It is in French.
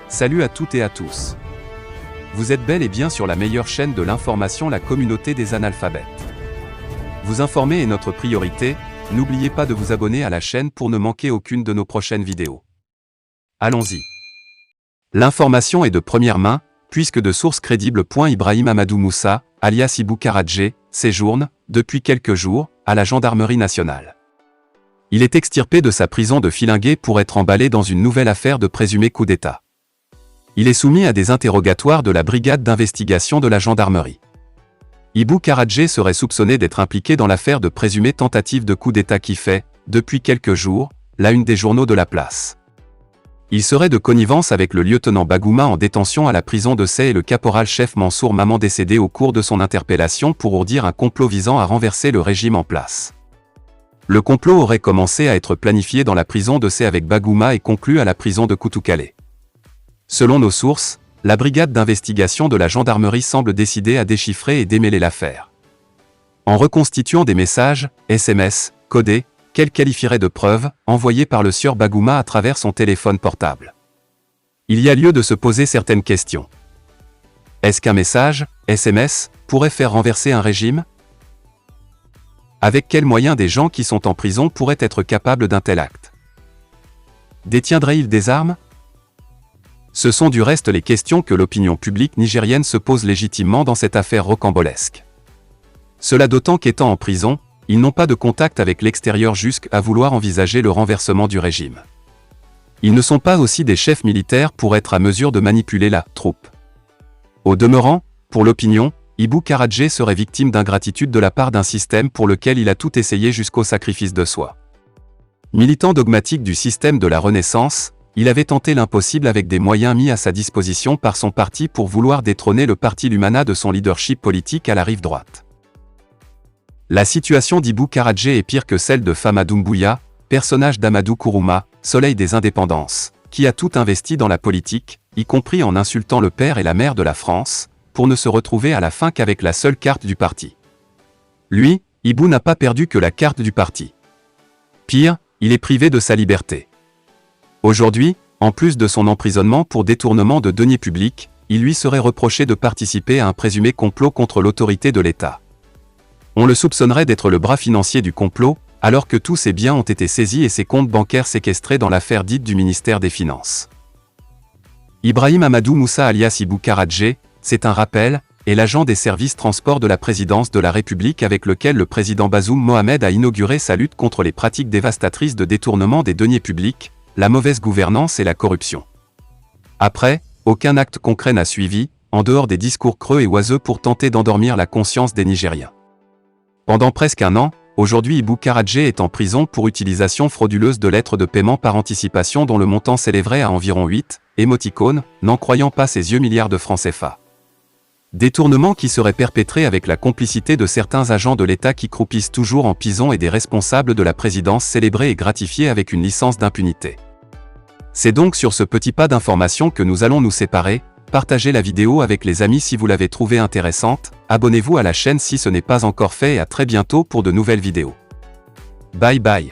Salut à toutes et à tous. Vous êtes bel et bien sur la meilleure chaîne de l'information, la communauté des analphabètes. Vous informer est notre priorité, n'oubliez pas de vous abonner à la chaîne pour ne manquer aucune de nos prochaines vidéos. Allons-y. L'information est de première main, puisque de sources crédibles. Ibrahim Amadou Moussa, alias Ibou Karadje, séjourne, depuis quelques jours, à la gendarmerie nationale. Il est extirpé de sa prison de Filingué pour être emballé dans une nouvelle affaire de présumé coup d'État. Il est soumis à des interrogatoires de la brigade d'investigation de la gendarmerie. Ibou Karadje serait soupçonné d'être impliqué dans l'affaire de présumée tentative de coup d'État qui fait, depuis quelques jours, la une des journaux de la place. Il serait de connivence avec le lieutenant Bagouma en détention à la prison de Sey et le caporal-chef Mansour Maman décédé au cours de son interpellation pour ourdir un complot visant à renverser le régime en place. Le complot aurait commencé à être planifié dans la prison de Sey avec Bagouma et conclu à la prison de Koutoukale. Selon nos sources, la brigade d'investigation de la gendarmerie semble décidée à déchiffrer et démêler l'affaire. En reconstituant des messages, SMS, codés, qu'elle qualifierait de preuves, envoyés par le sieur Bagouma à travers son téléphone portable. Il y a lieu de se poser certaines questions. Est-ce qu'un message, SMS, pourrait faire renverser un régime ? Avec quels moyens des gens qui sont en prison pourraient être capables d'un tel acte ? Détiendraient-ils des armes ? Ce sont du reste les questions que l'opinion publique nigérienne se pose légitimement dans cette affaire rocambolesque. Cela d'autant qu'étant en prison, ils n'ont pas de contact avec l'extérieur jusqu'à vouloir envisager le renversement du régime. Ils ne sont pas aussi des chefs militaires pour être à mesure de manipuler la troupe. Au demeurant, pour l'opinion, Ibou Karadje serait victime d'ingratitude de la part d'un système pour lequel il a tout essayé jusqu'au sacrifice de soi. Militant dogmatique du système de la Renaissance, il avait tenté l'impossible avec des moyens mis à sa disposition par son parti pour vouloir détrôner le parti Lumana de son leadership politique à la rive droite. La situation d'Ibou Karadje est pire que celle de Fama Doumbouya, personnage d'Amadou Kourouma, soleil des indépendances, qui a tout investi dans la politique, y compris en insultant le père et la mère de la France, pour ne se retrouver à la fin qu'avec la seule carte du parti. Lui, Ibou n'a pas perdu que la carte du parti. Pire, il est privé de sa liberté. Aujourd'hui, en plus de son emprisonnement pour détournement de deniers publics, il lui serait reproché de participer à un présumé complot contre l'autorité de l'État. On le soupçonnerait d'être le bras financier du complot, alors que tous ses biens ont été saisis et ses comptes bancaires séquestrés dans l'affaire dite du ministère des Finances. Ibrahim Amadou Moussa alias Ibou Karadje, c'est un rappel, est l'agent des services transport de la présidence de la République avec lequel le président Bazoum Mohamed a inauguré sa lutte contre les pratiques dévastatrices de détournement des deniers publics, la mauvaise gouvernance et la corruption. Après, aucun acte concret n'a suivi, en dehors des discours creux et oiseux pour tenter d'endormir la conscience des Nigériens. Pendant presque un an, aujourd'hui Ibou Karadje est en prison pour utilisation frauduleuse de lettres de paiement par anticipation dont le montant s'élèverait à environ 8, émoticônes, n'en croyant pas ses yeux milliards de francs CFA. Détournement qui serait perpétré avec la complicité de certains agents de l'État qui croupissent toujours en prison et des responsables de la présidence célébrés et gratifiés avec une licence d'impunité. C'est donc sur ce petit pas d'information que nous allons nous séparer. Partagez la vidéo avec les amis si vous l'avez trouvée intéressante, abonnez-vous à la chaîne si ce n'est pas encore fait et à très bientôt pour de nouvelles vidéos. Bye bye.